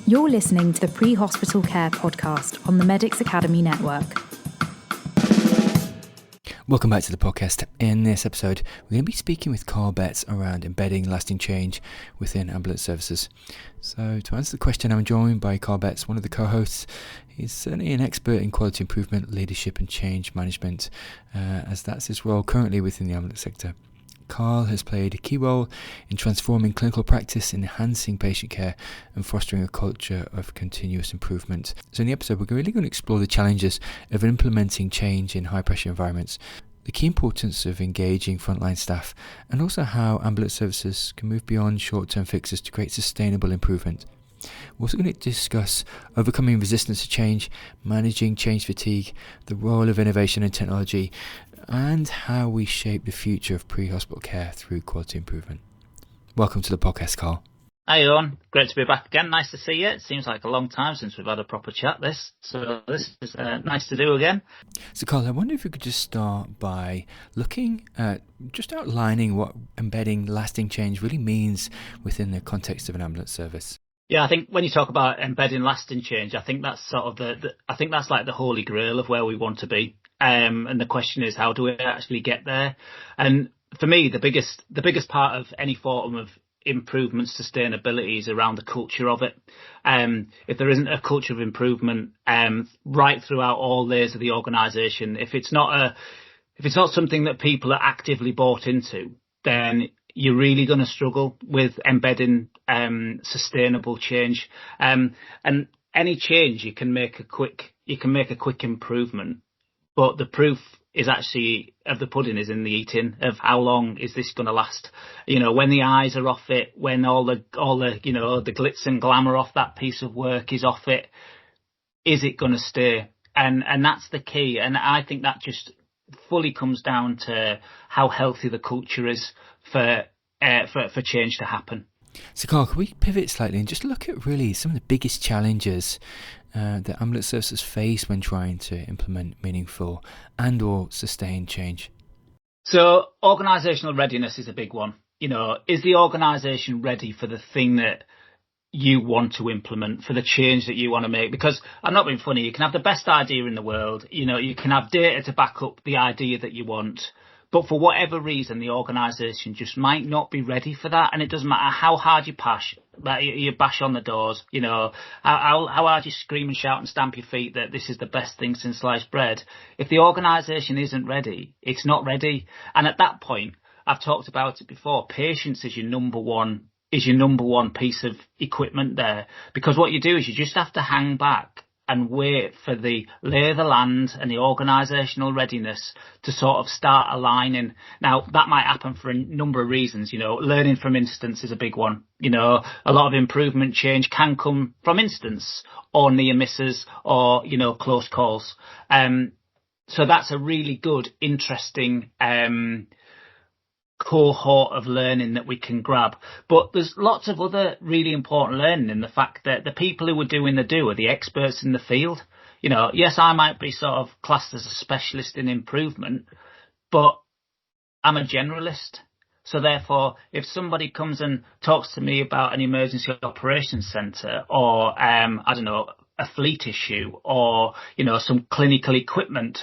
You're listening to the Pre-Hospital Care podcast on the Medics Academy Network. Welcome back to the podcast. In this episode, we're going to be speaking with Carl Betts around embedding lasting change within ambulance services. So to answer the question, I'm joined by Carl Betts, one of the co-hosts. He's certainly an expert in quality improvement, leadership and change management, as that's his role currently within the ambulance sector. Carl has played a key role in transforming clinical practice, enhancing patient care and fostering a culture of continuous improvement. So in the episode, we're really going to explore the challenges of implementing change in high-pressure environments, the key importance of engaging frontline staff, and also how ambulance services can move beyond short-term fixes to create sustainable improvement. We're also going to discuss overcoming resistance to change, managing change fatigue, the role of innovation and technology, and how we shape the future of pre-hospital care through quality improvement. Welcome to the podcast, Carl. Hi, Owen. Great to be back again. Nice to see you. It seems like a long time since we've had a proper chat. This is nice to do again. So, Carl, I wonder if we could just start by looking at just outlining what embedding lasting change really means within the context of an ambulance service. Yeah, I think when you talk about embedding lasting change, I think that's sort of I think that's like the holy grail of where we want to be. And the question is, how do we actually get there? And for me, the biggest part of any form of improvement sustainability is around the culture of it. If there isn't a culture of improvement right throughout all layers of the organisation, if it's not something that people are actively bought into, then you're really going to struggle with embedding sustainable change. And any change you can make a quick improvement. But the proof is actually of the pudding is in the eating of how long is this going to last. You know, when the eyes are off it, when all the the glitz and glamour off that piece of work is off it, is it going to stay? And that's the key. And I think that just fully comes down to how healthy the culture is for change to happen. So, Carl, can we pivot slightly and just look at really some of the biggest challenges that ambulance services face when trying to implement meaningful and or sustained change? So organisational readiness is a big one. You know, is the organisation ready for the thing that you want to implement, for the change that you want to make? Because I'm not being funny, you can have the best idea in the world, you know, you can have data to back up the idea that you want, but for whatever reason, the organisation just might not be ready for that. And it doesn't matter how hard you bash on the doors, you know, how hard you scream and shout and stamp your feet that this is the best thing since sliced bread. If the organisation isn't ready, it's not ready. And at that point, I've talked about it before, patience is your number one piece of equipment there. Because what you do is you just have to hang back and wait for the lay of the land and the organisational readiness to sort of start aligning. Now, that might happen for a number of reasons. You know, learning from incidents is a big one. You know, a lot of improvement change can come from incidents or near misses or, you know, close calls. So that's a really good, interesting cohort of learning that we can grab. But there's lots of other really important learning in the fact that the people who are doing the do are the experts in the field. You know, yes, I might be sort of classed as a specialist in improvement, but I'm a generalist. So therefore, if somebody comes and talks to me about an emergency operations centre or, a fleet issue or, you know, some clinical equipment,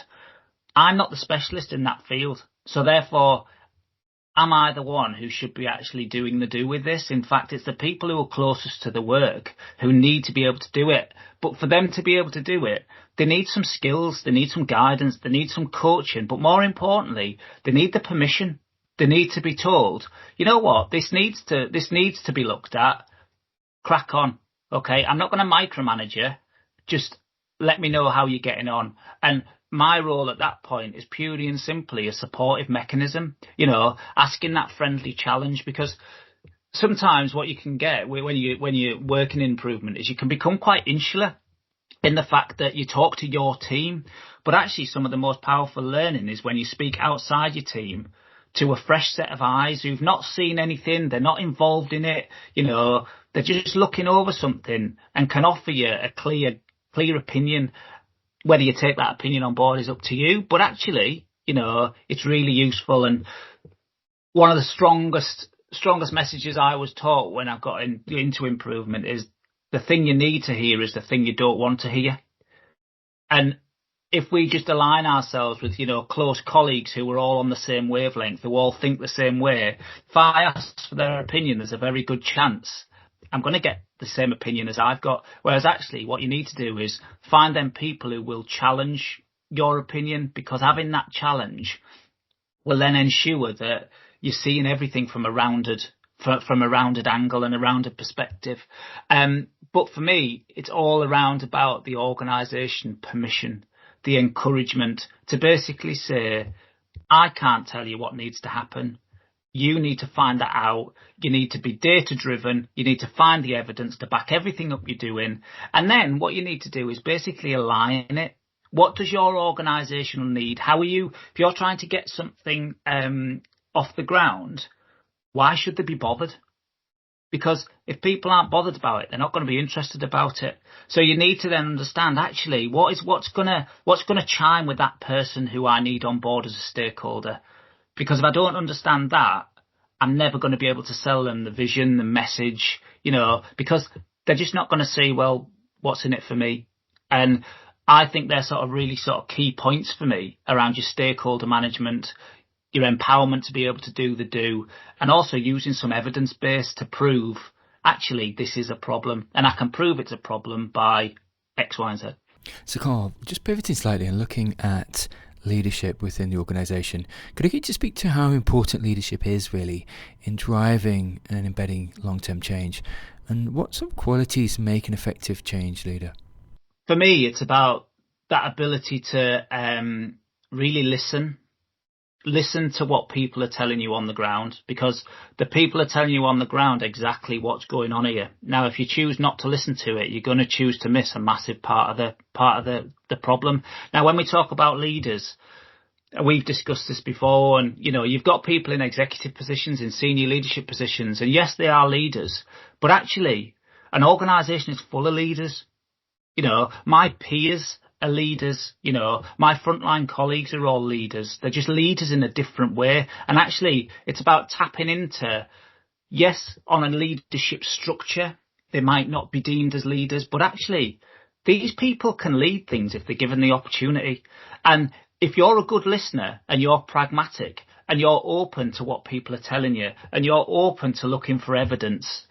I'm not the specialist in that field. So therefore, am I the one who should be actually doing the do with this? In fact, it's the people who are closest to the work who need to be able to do it. But for them to be able to do it, they need some skills, they need some guidance, they need some coaching. But more importantly, they need the permission. They need to be told, you know what, this needs to be looked at. Crack on. Okay, I'm not going to micromanage you. Just let me know how you're getting on. And my role at that point is purely and simply a supportive mechanism, you know, asking that friendly challenge, because sometimes what you can get when you're working in improvement is you can become quite insular in the fact that you talk to your team. But actually some of the most powerful learning is when you speak outside your team to a fresh set of eyes who've not seen anything, they're not involved in it, you know, they're just looking over something and can offer you a clear opinion. Whether you take that opinion on board is up to you, but actually, you know, it's really useful. And one of the strongest messages I was taught when I got into improvement is the thing you need to hear is the thing you don't want to hear. And if we just align ourselves with, close colleagues who are all on the same wavelength, who all think the same way, if I ask for their opinion, there's a very good chance I'm going to get the same opinion as I've got. Whereas actually what you need to do is find them people who will challenge your opinion, because having that challenge will then ensure that you're seeing everything from a rounded angle and a rounded perspective. But for me, it's all around about the organisation permission, the encouragement to basically say, I can't tell you what needs to happen. You need to find that out. You need to be data driven. You need to find the evidence to back everything up you're doing. And then what you need to do is basically align it. What does your organisation need? How are you, if you're trying to get something off the ground, why should they be bothered? Because if people aren't bothered about it, they're not going to be interested about it. So you need to then understand actually what's going to chime with that person who I need on board as a stakeholder. Because if I don't understand that, I'm never going to be able to sell them the vision, the message, because they're just not going to see, well, what's in it for me? And I think they're really key points for me around your stakeholder management, your empowerment to be able to do, and also using some evidence base to prove, actually, this is a problem. And I can prove it's a problem by X, Y, and Z. So, Carl, just pivoting slightly and looking at leadership within the organisation, could I get you to speak to how important leadership is really in driving and embedding long-term change, and what sort of qualities make an effective change leader? For me, it's about that ability to really listen to what people are telling you on the ground, because the people are telling you on the ground exactly what's going on here. Now, if you choose not to listen to it, you're going to choose to miss a massive part of the problem. Now, when we talk about leaders, we've discussed this before, and you've got people in executive positions, in senior leadership positions, and yes, they are leaders, but actually an organisation is full of leaders. My peers are leaders, my frontline colleagues are all leaders. They're just leaders in a different way. And actually, it's about tapping into, yes, on a leadership structure, they might not be deemed as leaders, but actually, these people can lead things if they're given the opportunity. And if you're a good listener and you're pragmatic and you're open to what people are telling you and you're open to looking for evidence,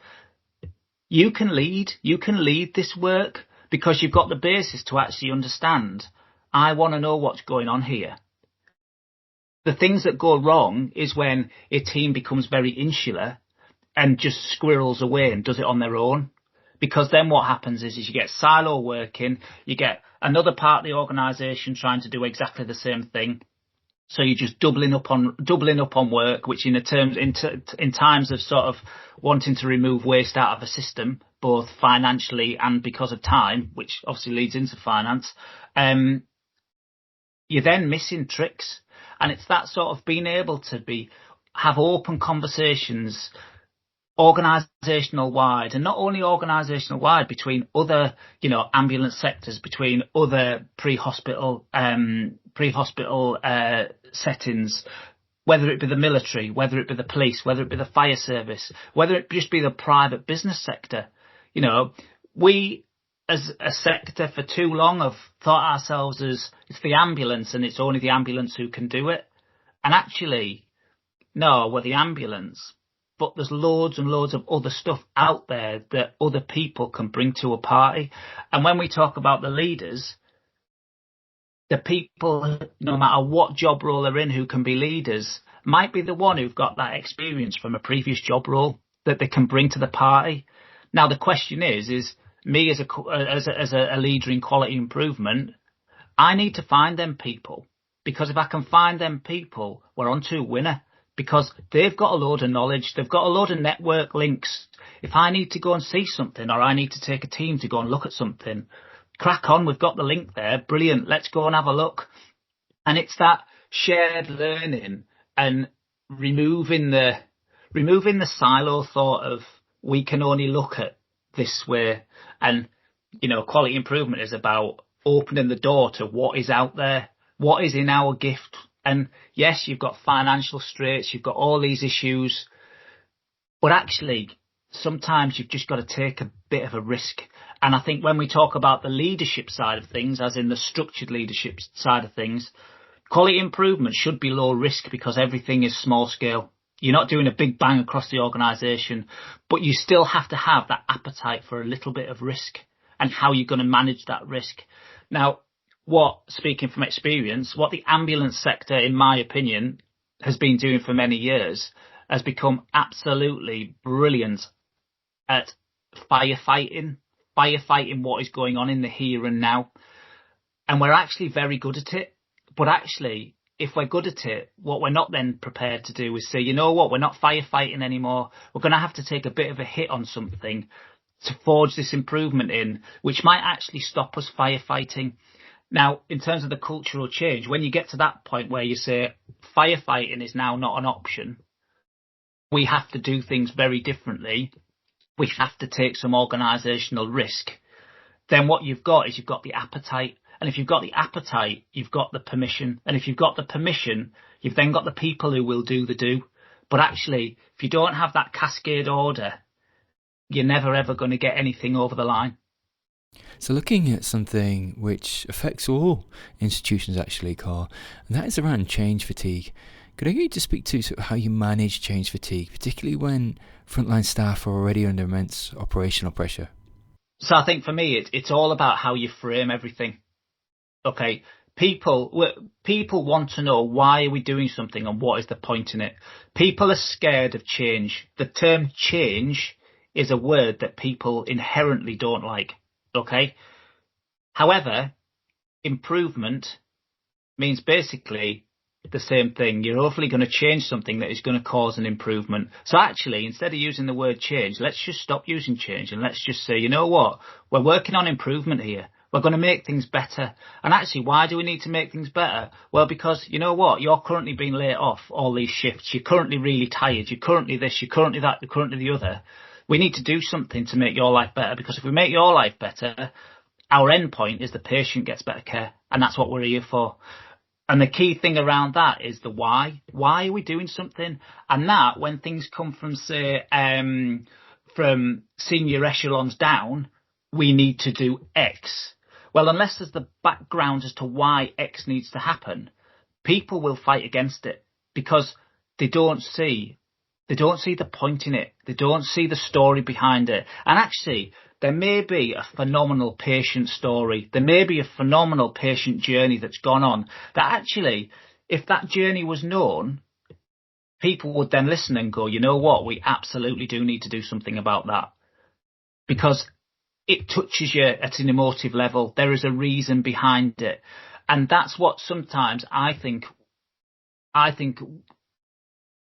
you can lead this work. Because you've got the basis to actually understand, I want to know what's going on here. The things that go wrong is when a team becomes very insular and just squirrels away and does it on their own. Because then what happens is you get silo working, you get another part of the organisation trying to do exactly the same thing. So you're just doubling up on work, which in times of wanting to remove waste out of a system, both financially and because of time, which obviously leads into finance, you're then missing tricks. And it's that being able to have open conversations, organisational wide, and not only organisational wide between other, ambulance sectors, between other pre-hospital settings, whether it be the military, whether it be the police, whether it be the fire service, whether it just be the private business sector. We as a sector for too long have thought ourselves as it's the ambulance and it's only the ambulance who can do it. And actually, no, we're the ambulance, but there's loads and loads of other stuff out there that other people can bring to a party. And when we talk about the leaders, the people, no matter what job role they're in, who can be leaders, might be the one who've got that experience from a previous job role that they can bring to the party. Now, the question is me as a leader in quality improvement, I need to find them people, because if I can find them people, we're on to a winner, because they've got a load of knowledge, they've got a load of network links. If I need to go and see something, or I need to take a team to go and look at something, crack on, we've got the link there, brilliant, let's go and have a look. And it's that shared learning and removing the silo thought of we can only look at this way. And, quality improvement is about opening the door to what is out there, what is in our gift. And yes, you've got financial straits, you've got all these issues, but actually sometimes you've just got to take a bit of a risk. And I think when we talk about the leadership side of things, as in the structured leadership side of things, quality improvement should be low risk because everything is small scale. You're not doing a big bang across the organisation, but you still have to have that appetite for a little bit of risk and how you're going to manage that risk. Now, speaking from experience, what the ambulance sector, in my opinion, has been doing for many years has become absolutely brilliant at firefighting what is going on in the here and now. And we're actually very good at it. But actually, if we're good at it, what we're not then prepared to do is say, you know what, we're not firefighting anymore. We're going to have to take a bit of a hit on something to forge this improvement in, which might actually stop us firefighting. Now, in terms of the cultural change, when you get to that point where you say firefighting is now not an option, we have to do things very differently. We have to take some organisational risk. Then what you've got is you've got the appetite. And if you've got the appetite, you've got the permission. And if you've got the permission, you've then got the people who will do the do. But actually, if you don't have that cascade order, you're never ever going to get anything over the line. So looking at something which affects all institutions actually, Carl, and that is around change fatigue. Could I get you to speak to sort of how you manage change fatigue, particularly when frontline staff are already under immense operational pressure? So I think for me, it's all about how you frame everything. Okay, people want to know why are we doing something and what is the point in it. People are scared of change. The term change is a word that people inherently don't like. Okay. However, improvement means basically the same thing. You're hopefully going to change something that is going to cause an improvement. So actually, instead of using the word change, let's just stop using change and let's just say, you know what? We're working on improvement here. We're going to make things better. And actually, why do we need to make things better? Well, because you know what? You're currently being laid off all these shifts. You're currently really tired. You're currently this, you're currently that, you're currently the other. We need to do something to make your life better, because if we make your life better, our end point is the patient gets better care. And that's what we're here for. And the key thing around that is the why. Why are we doing something? And that, when things come from, say, from senior echelons down, we need to do X. Well, unless there's the background as to why X needs to happen, people will fight against it because they don't see the point in it. They don't see the story behind it. And actually, there may be a phenomenal patient story. There may be a phenomenal patient journey that's gone on that actually, if that journey was known, people would then listen and go, you know what, we absolutely do need to do something about that. Because it touches you at an emotive level. There is a reason behind it. And that's what sometimes I think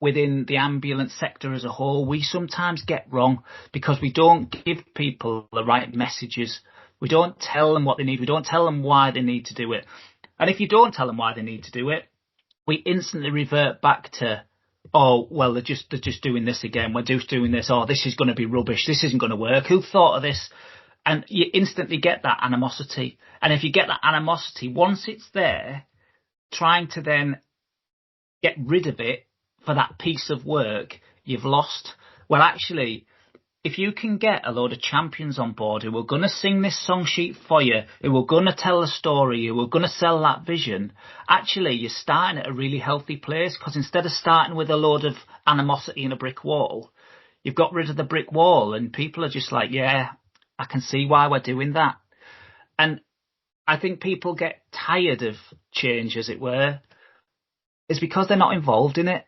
within the ambulance sector as a whole, we sometimes get wrong because we don't give people the right messages. We don't tell them what they need. We don't tell them why they need to do it. And if you don't tell them why they need to do it, we instantly revert back to, oh, well, they're just doing this again. We're just doing this. Oh, this is going to be rubbish. This isn't going to work. Who thought of this? And you instantly get that animosity. And if you get that animosity, once it's there, trying to then get rid of it for that piece of work, you've lost. Well, actually, if you can get a load of champions on board who are going to sing this song sheet for you, who are going to tell the story, who are going to sell that vision, actually, you're starting at a really healthy place, because instead of starting with a load of animosity and a brick wall, you've got rid of the brick wall and people are just like, yeah, I can see why we're doing that. And I think people get tired of change, as it were. It's because they're not involved in it.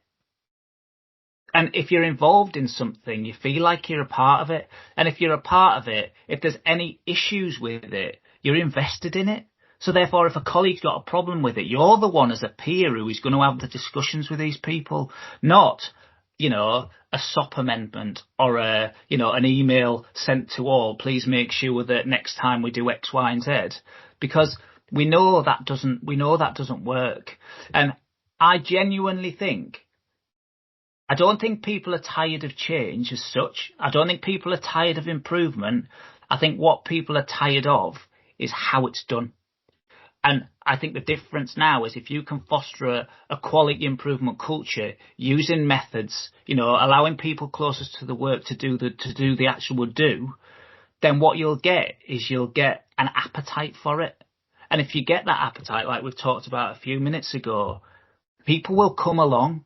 And if you're involved in something, you feel like you're a part of it. And if you're a part of it, if there's any issues with it, you're invested in it. So therefore, if a colleague's got a problem with it, you're the one as a peer who is going to have the discussions with these people, not, you know, a SOP amendment or a, you know, an email sent to all, please make sure that next time we do X, Y, and Z, because we know that doesn't work. And I genuinely think, I don't think people are tired of change as such. I don't think people are tired of improvement. I think what people are tired of is how it's done. And I think the difference now is if you can foster a quality improvement culture using methods, allowing people closest to the work to do the actual do, then what you'll get is you'll get an appetite for it. And if you get that appetite, like we've talked about a few minutes ago, people will come along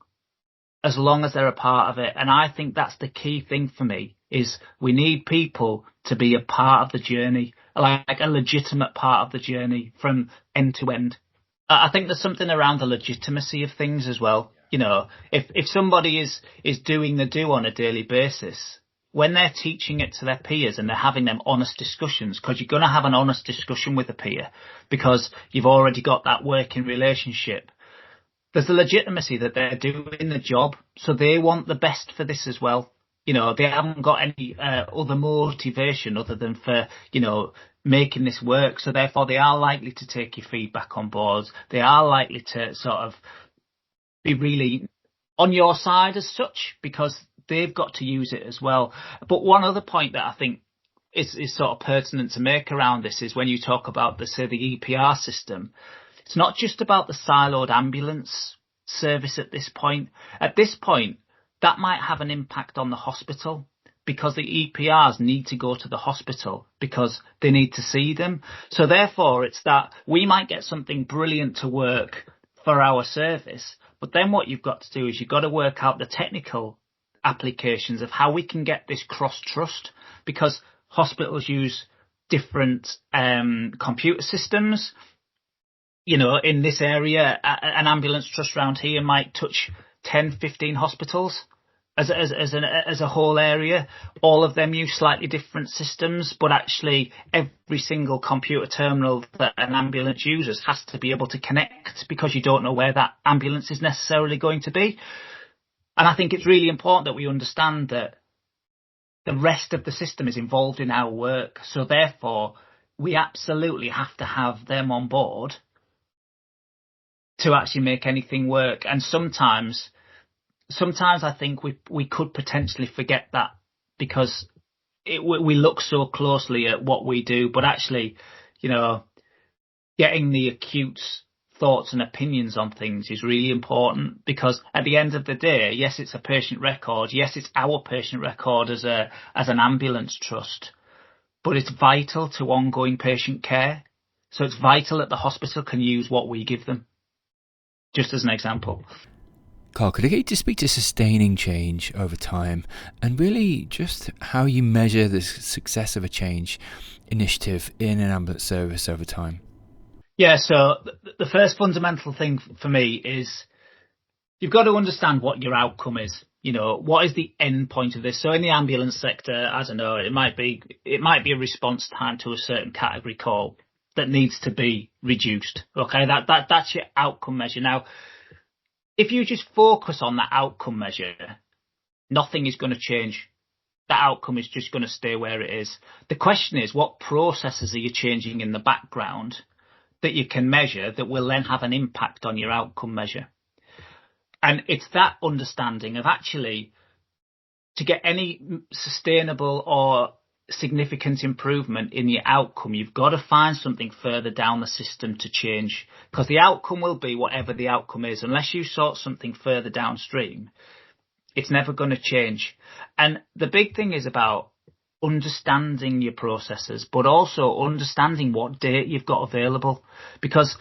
as long as they're a part of it. And I think that's the key thing for me, is we need people to be a part of the journey, like a legitimate part of the journey from end to end. I think there's something around the legitimacy of things as well. If somebody is doing the do on a daily basis, when they're teaching it to their peers and they're having them honest discussions, because you're going to have an honest discussion with a peer because you've already got that working relationship, there's the legitimacy that they're doing the job. So they want the best for this as well. They haven't got any other motivation other than for, making this work. So therefore they are likely to take your feedback on board. They are likely to sort of be really on your side as such, because they've got to use it as well. But one other point that I think is sort of pertinent to make around this is when you talk about the EPR system, it's not just about the siloed ambulance service at this point. At this point, that might have an impact on the hospital, because the EPRs need to go to the hospital because they need to see them. So therefore, it's that we might get something brilliant to work for our service, but then what you've got to do is you've got to work out the technical applications of how we can get this cross-trust, because hospitals use different computer systems. In this area, an ambulance trust round here might touch 10, 15 hospitals as a whole area. All of them use slightly different systems, but actually every single computer terminal that an ambulance uses has to be able to connect, because you don't know where that ambulance is necessarily going to be. And I think it's really important that we understand that the rest of the system is involved in our work. So therefore, we absolutely have to have them on board to actually make anything work. And sometimes I think we could potentially forget that, because we look so closely at what we do, but actually, getting the acute thoughts and opinions on things is really important, because at the end of the day, yes, it's a patient record. Yes, it's our patient record as an ambulance trust, but it's vital to ongoing patient care. So it's vital that the hospital can use what we give them. Just as an example. Carl, could I get you to speak to sustaining change over time, and really just how you measure the success of a change initiative in an ambulance service over time? Yeah, so the first fundamental thing for me is you've got to understand what your outcome is. What is the end point of this? So in the ambulance sector, I don't know, it might be a response time to a certain category call that needs to be reduced. Okay, that's your outcome measure. Now, if you just focus on that outcome measure, nothing is going to change. That outcome is just going to stay where it is. The question is, what processes are you changing in the background that you can measure that will then have an impact on your outcome measure? And it's that understanding of actually, to get any sustainable or significant improvement in your outcome, you've got to find something further down the system to change, because the outcome will be whatever the outcome is. Unless you sort something further downstream, it's never going to change. And the big thing is about understanding your processes, but also understanding what data you've got available, because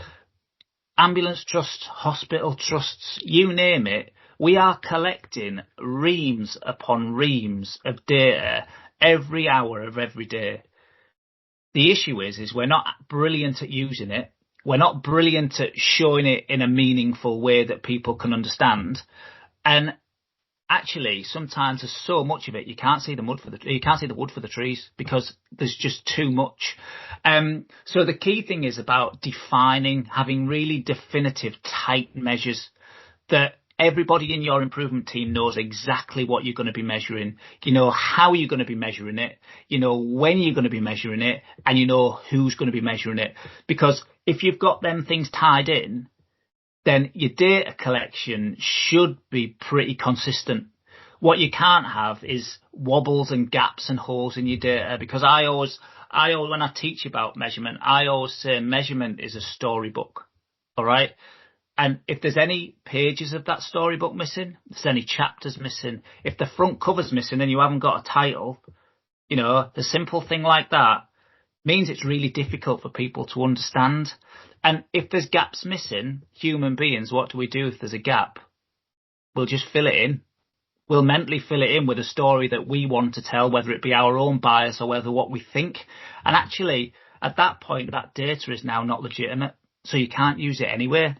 ambulance trusts, hospital trusts, you name it, we are collecting reams upon reams of data every hour of every day. The issue is we're not brilliant at using it. We're not brilliant at showing it in a meaningful way that people can understand. And actually, sometimes there's so much of it you can't see the wood for the trees, because there's just too much. So the key thing is about defining, having really definitive, tight measures that everybody in your improvement team knows exactly what you're going to be measuring. You know how you're going to be measuring it. You know when you're going to be measuring it, and you know who's going to be measuring it. Because if you've got them things tied in, then your data collection should be pretty consistent. What you can't have is wobbles and gaps and holes in your data, because I always, when I teach about measurement, I always say measurement is a storybook. All right. And if there's any pages of that storybook missing, if there's any chapters missing, if the front cover's missing and you haven't got a title, the simple thing like that means it's really difficult for people to understand. And if there's gaps missing, human beings, what do we do if there's a gap? We'll just fill it in. We'll mentally fill it in with a story that we want to tell, whether it be our own bias or whether what we think. And actually, at that point, that data is now not legitimate, so you can't use it anyway.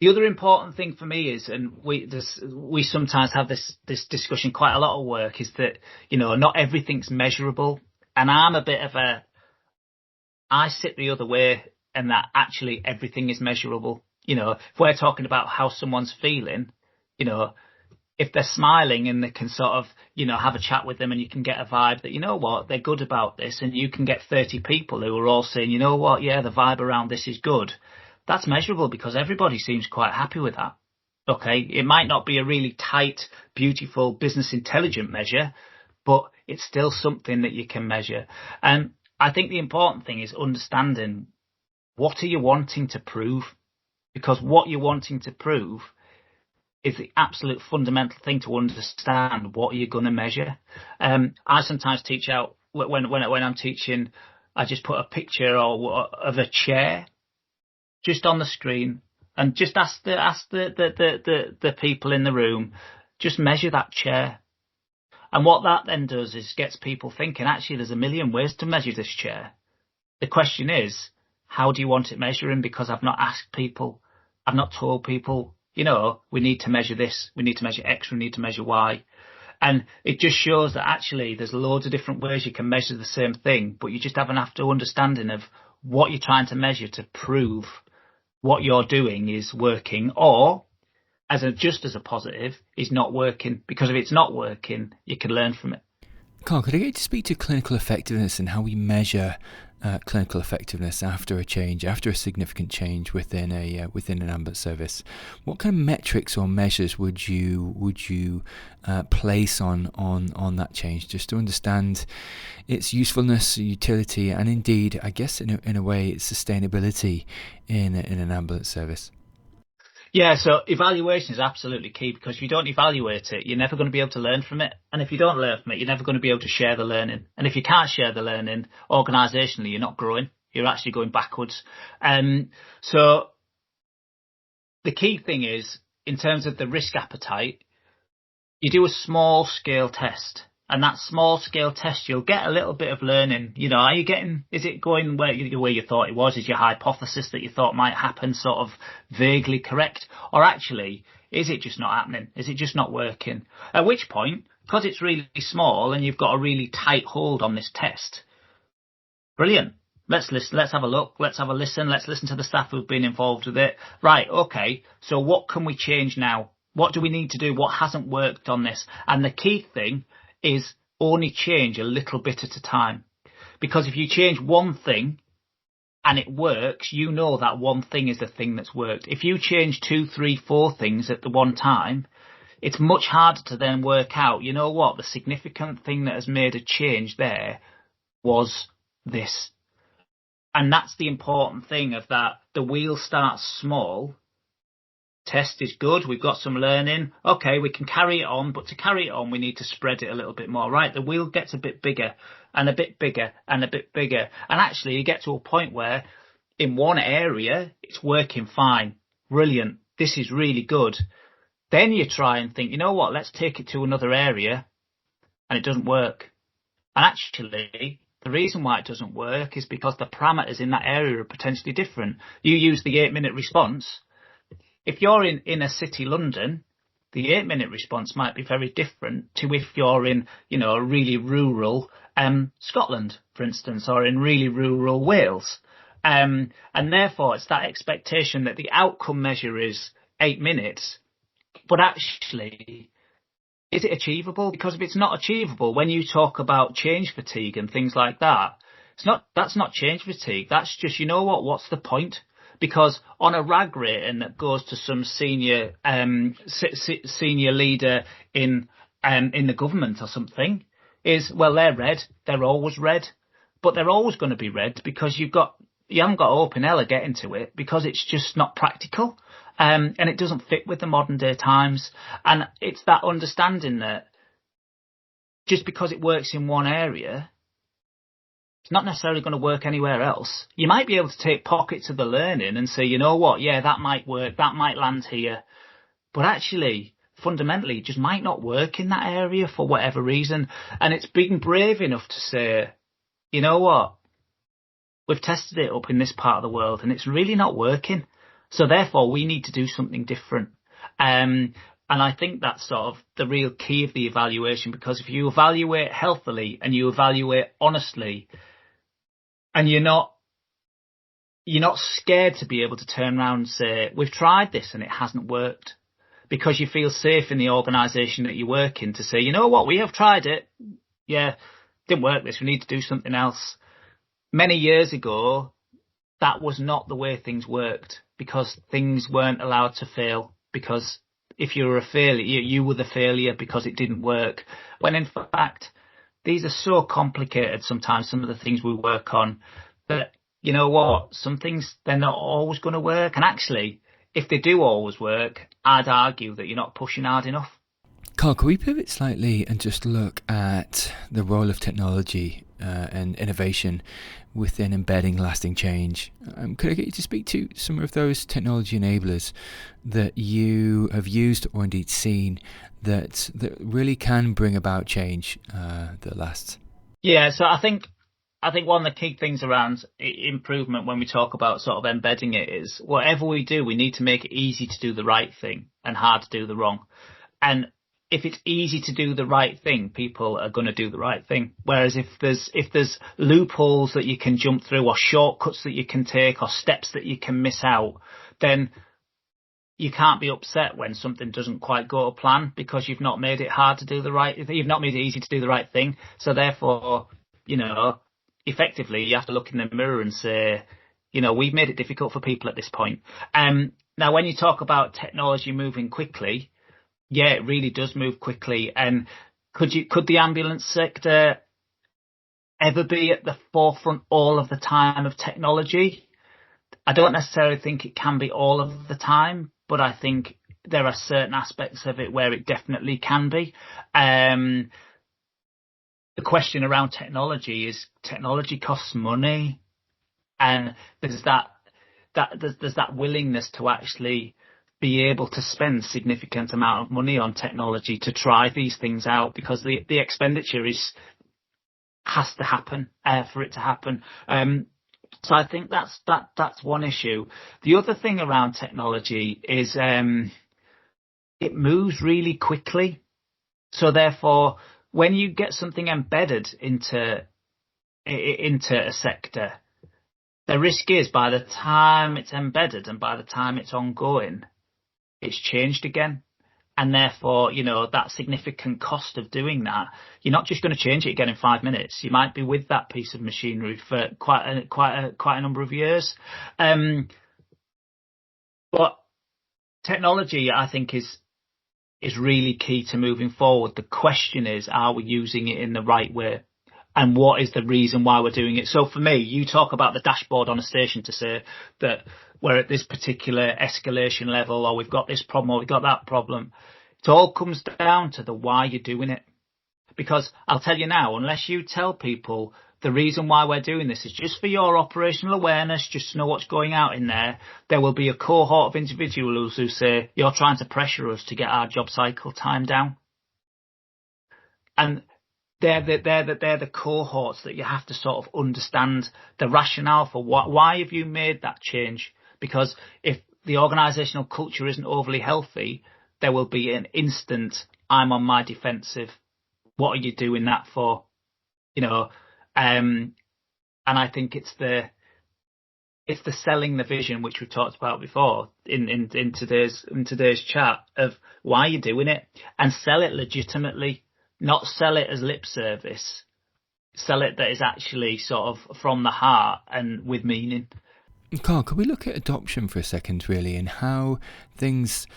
The other important thing for me is, and we sometimes have this discussion quite a lot at work, is that, not everything's measurable. And I sit the other way, and that actually everything is measurable. If we're talking about how someone's feeling, if they're smiling and they can sort of, have a chat with them and you can get a vibe that, they're good about this, and you can get 30 people who are all saying, yeah, the vibe around this is good. That's measurable because everybody seems quite happy with that. Okay. It might not be a really tight, beautiful business intelligent measure, but it's still something that you can measure. And I think the important thing is understanding, what are you wanting to prove? Because what you're wanting to prove is the absolute fundamental thing to understand. What are you going to measure? I sometimes teach out when I'm teaching, I just put a picture of a chair just on the screen and just ask the people in the room, just measure that chair. And what that then does is gets people thinking, actually, there's a million ways to measure this chair. The question is, how do you want it measuring? Because I've not asked people, I've not told people, we need to measure this, we need to measure X, we need to measure Y. And it just shows that actually there's loads of different ways you can measure the same thing, but you just have an after understanding of what you're trying to measure to prove what you're doing is working, or just as a positive, is not working. Because if it's not working, you can learn from it. Carl, could I get you to speak to clinical effectiveness and how we measure clinical effectiveness after a change, after a significant change within an ambulance service? What kind of metrics or measures would you place on that change, just to understand its usefulness, utility, and indeed, I guess in a way, its sustainability in an ambulance service? Yeah, so evaluation is absolutely key, because if you don't evaluate it, you're never going to be able to learn from it. And if you don't learn from it, you're never going to be able to share the learning. And if you can't share the learning, organisationally, you're not growing. You're actually going backwards. So the key thing is, in terms of the risk appetite, you do a small scale test. And that small scale test, you'll get a little bit of learning. Is it going where you thought it was? Is your hypothesis that you thought might happen sort of vaguely correct? Or actually, is it just not happening? Is it just not working? At which point, because it's really small and you've got a really tight hold on this test, brilliant. Let's listen. Let's have a look. Let's have a listen. Let's listen to the staff who've been involved with it. Right. Okay. So what can we change now? What do we need to do? What hasn't worked on this? And the key thing is only change a little bit at a time. Because if you change one thing and it works, that one thing is the thing that's worked. If you change 2, 3, 4 things at the one time, it's much harder to then work out, the significant thing that has made a change there was this. And that's the important thing of that. The wheel starts small. Test is good. We've got some learning. Okay, we can carry it on, but to carry it on, we need to spread it a little bit more, right? The wheel gets a bit bigger and a bit bigger and a bit bigger. And actually you get to a point where in one area, it's working fine. Brilliant. This is really good. Then you try and think, let's take it to another area, and it doesn't work. And actually, the reason why it doesn't work is because the parameters in that area are potentially different. You use the 8-minute response. If you're in inner city London, the 8-minute response might be very different to if you're in, a really rural Scotland, for instance, or in really rural Wales. And therefore, it's that expectation that the outcome measure is 8 minutes. But actually, is it achievable? Because if it's not achievable, when you talk about change fatigue and things like that, that's not change fatigue. That's just, what's the point? because on a RAG rating that goes to some senior leader in the government or something, is, well, they're red. They're always red, but they're always going to be red because you haven't got hope in hell of getting to it because it's just not practical, and it doesn't fit with the modern day times. And it's that understanding that just because it works in one area, it's not necessarily going to work anywhere else. You might be able to take pockets of the learning and say, you know what, yeah, that might work, that might land here. But actually, fundamentally, it just might not work in that area for whatever reason. And it's being brave enough to say, you know what, we've tested it up in this part of the world and it's really not working. So therefore, we need to do something different. And I think that's sort of the real key of the evaluation, because if you evaluate healthily and you evaluate honestly, and you're not scared to be able to turn around and say, we've tried this and it hasn't worked, because you feel safe in the organisation that you work in to say, you know what, we have tried it. Yeah, didn't work this. We need to do something else. Many years ago, that was not the way things worked, because things weren't allowed to fail, because if you were a failure, you were the failure because it didn't work. When in fact, these are so complicated sometimes, some of the things we work on, that, you know what, some things, they're not always going to work. And actually, if they do always work, I'd argue that you're not pushing hard enough. Carl, can we pivot slightly and just look at the role of technology and innovation within embedding lasting change? Could I get you to speak to some of those technology enablers that you have used or indeed seen that really can bring about change that lasts? Yeah, so I think one of the key things around improvement when we talk about sort of embedding it is, whatever we do, we need to make it easy to do the right thing and hard to do the wrong. And if it's easy to do the right thing, people are going to do the right thing. Whereas if there's loopholes that you can jump through, or shortcuts that you can take, or steps that you can miss out, then you can't be upset when something doesn't quite go to plan, because you've not made it you've not made it easy to do the right thing. So therefore, effectively, you have to look in the mirror and say, we've made it difficult for people at this point. Now, when you talk about technology moving quickly, yeah, it really does move quickly. And could the ambulance sector ever be at the forefront all of the time of technology? I don't necessarily think it can be all of the time, but I think there are certain aspects of it where it definitely can be. The question around technology is, technology costs money, and there's that willingness to actually be able to spend significant amount of money on technology to try these things out, because the expenditure has to happen for it to happen. So I think that's one issue. The other thing around technology is it moves really quickly. So therefore, when you get something embedded into a sector, the risk is by the time it's embedded and by the time it's ongoing, it's changed again. And therefore, that significant cost of doing that, you're not just going to change it again in 5 minutes. You might be with that piece of machinery for quite a number of years. But technology, I think, is really key to moving forward. The question is, are we using it in the right way? And what is the reason why we're doing it? So for me, you talk about the dashboard on a station to say that we're at this particular escalation level, or we've got this problem, or we've got that problem. It all comes down to the why you're doing it. Because I'll tell you now, unless you tell people the reason why we're doing this is just for your operational awareness, just to know what's going out in there will be a cohort of individuals who say, you're trying to pressure us to get our job cycle time down. And they're the cohorts that you have to sort of understand the rationale for why have you made that change? Because if the organisational culture isn't overly healthy, there will be an instant, I'm on my defensive. What are you doing that for? And I think it's the selling the vision, which we've talked about before in today's chat, of why you're doing it, and sell it legitimately. Not sell it as lip service, sell it that is actually sort of from the heart and with meaning. Carl, could we look at adoption for a second, really, and how things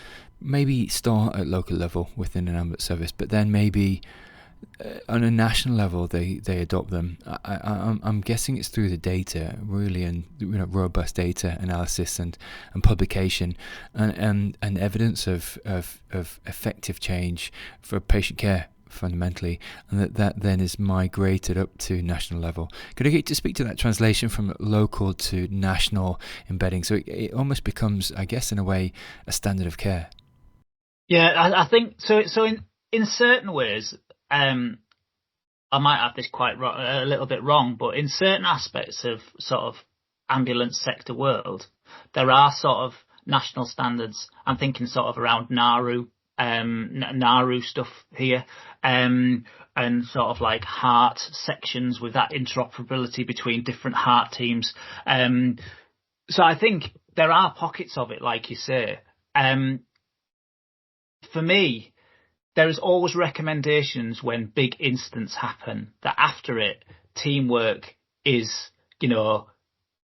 maybe start at local level within an ambulance service, but then maybe on a national level they adopt them? I'm guessing it's through the data, really, and robust data analysis and publication and evidence of effective change for patient care, fundamentally, and that then is migrated up to national level. Could I get you to speak to that translation from local to national embedding? So it almost becomes, I guess, in a way, a standard of care. Yeah, I think so. So in certain ways, I might have this a little bit wrong, but in certain aspects of sort of ambulance sector world, there are sort of national standards. I'm thinking sort of around NARU stuff here, and sort of like heart sections with that interoperability between different heart teams. So I think there are pockets of it, like you say. For me, there is always recommendations when big incidents happen that after it, teamwork is,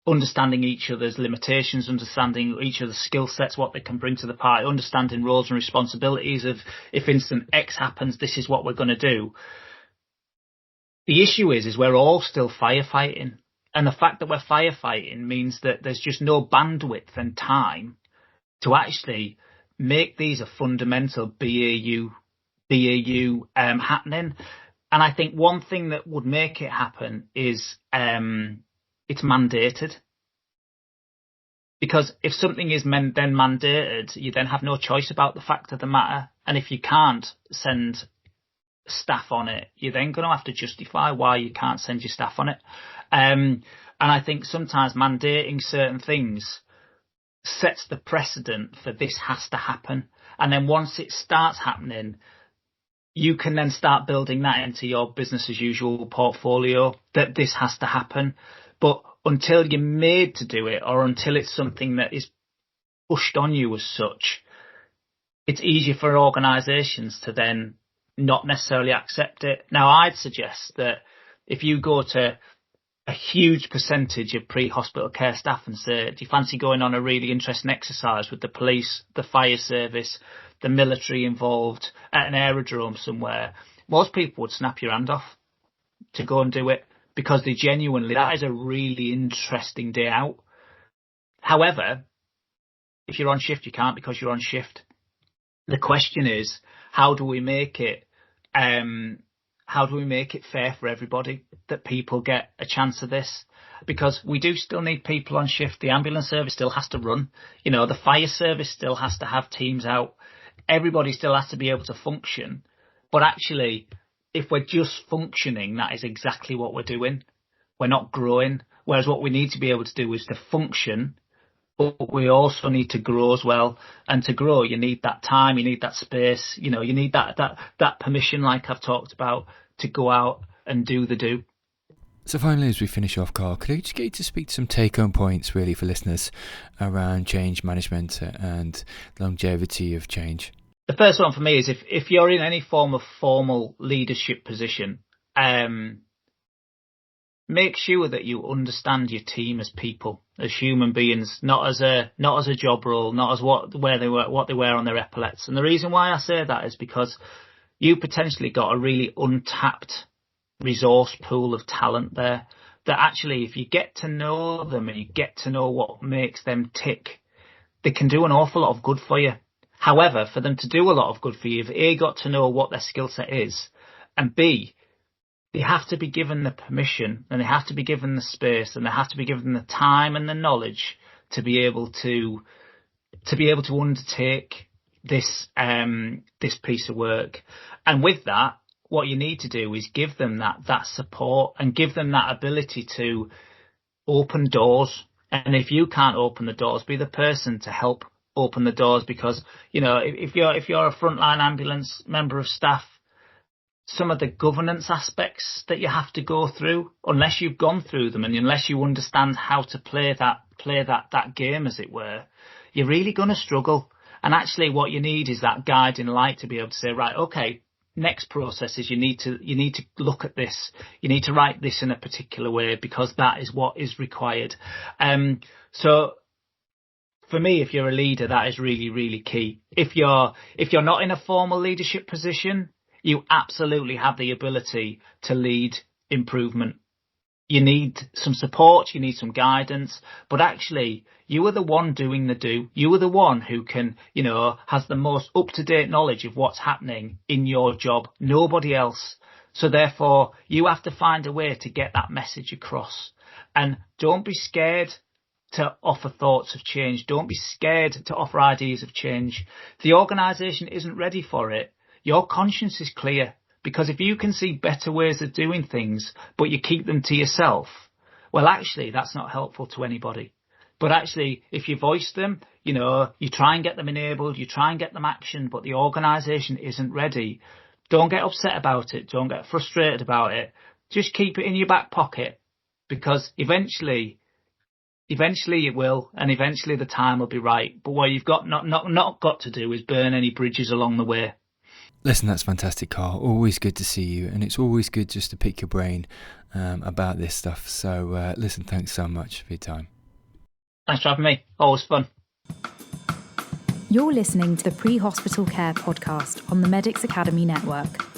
understanding each other's limitations, understanding each other's skill sets, what they can bring to the party, understanding roles and responsibilities of if incident X happens, this is what we're going to do. The issue is we're all still firefighting. And the fact that we're firefighting means that there's just no bandwidth and time to actually make these a fundamental BAU happening. And I think one thing that would make it happen is it's mandated. Because if something is then mandated, you then have no choice about the fact of the matter. And if you can't send staff on it, you're then going to have to justify why you can't send your staff on it. And I think sometimes mandating certain things sets the precedent for this has to happen. And then once it starts happening, you can then start building that into your business as usual portfolio, that this has to happen. But until you're made to do it, or until it's something that is pushed on you as such, it's easier for organisations to then not necessarily accept it. Now, I'd suggest that if you go to a huge percentage of pre-hospital care staff and say, do you fancy going on a really interesting exercise with the police, the fire service, the military involved at an aerodrome somewhere, most people would snap your hand off to go and do it, because they genuinely, that is a really interesting day out. However, if you're on shift, you can't, because you're on shift. The question is, how do we make it fair for everybody, that people get a chance of this? Because we do still need people on shift. The ambulance service still has to run. The fire service still has to have teams out. Everybody still has to be able to function. But actually, if we're just functioning, that is exactly what we're doing. We're not growing. Whereas what we need to be able to do is to function, but we also need to grow as well. And to grow, you need that time, you need that space, you need that permission, like I've talked about, to go out and do the do. So finally, as we finish off, Carl, could I just get you to speak to some take-home points, really, for listeners around change management and longevity of change? The first one for me is if you're in any form of formal leadership position, make sure that you understand your team as people, as human beings, not as a job role, not as what they wear on their epaulets. And the reason why I say that is because you potentially got a really untapped resource pool of talent there, that actually, if you get to know them and you get to know what makes them tick, they can do an awful lot of good for you. However, for them to do a lot of good for you, you've A, got to know what their skill set is, and B, they have to be given the permission, and they have to be given the space, and they have to be given the time and the knowledge to be able to undertake this piece of work. And with that, what you need to do is give them that support and give them that ability to open doors. And if you can't open the doors, be the person to help open the doors, because if you're a frontline ambulance member of staff, some of the governance aspects that you have to go through, unless you've gone through them and unless you understand how to play that game, as it were, you're really going to struggle. And actually what you need is that guiding light to be able to say, right, okay, next process is you need to look at this. You need to write this in a particular way because that is what is required. So for me, if you're a leader, that is really, really key. If you're not in a formal leadership position, you absolutely have the ability to lead improvement. You need some support, you need some guidance, but actually you are the one doing the do. You are the one who can, has the most up-to-date knowledge of what's happening in your job. Nobody else. So therefore, you have to find a way to get that message across. And don't be scared to offer thoughts of change. Don't be scared to offer ideas of change. If the organisation isn't ready for it, your conscience is clear. Because if you can see better ways of doing things, but you keep them to yourself, well, actually, that's not helpful to anybody. But actually, if you voice them, you try and get them enabled, you try and get them action, but the organisation isn't ready. Don't get upset about it. Don't get frustrated about it. Just keep it in your back pocket, because eventually it will, and eventually the time will be right. But what you've got not got to do is burn any bridges along the way. Listen, that's fantastic, Carl. Always good to see you, and it's always good just to pick your brain about this stuff. So, listen, thanks so much for your time. Thanks for having me. Always fun. You're listening to the Pre-Hospital Care podcast on the Medics Academy Network.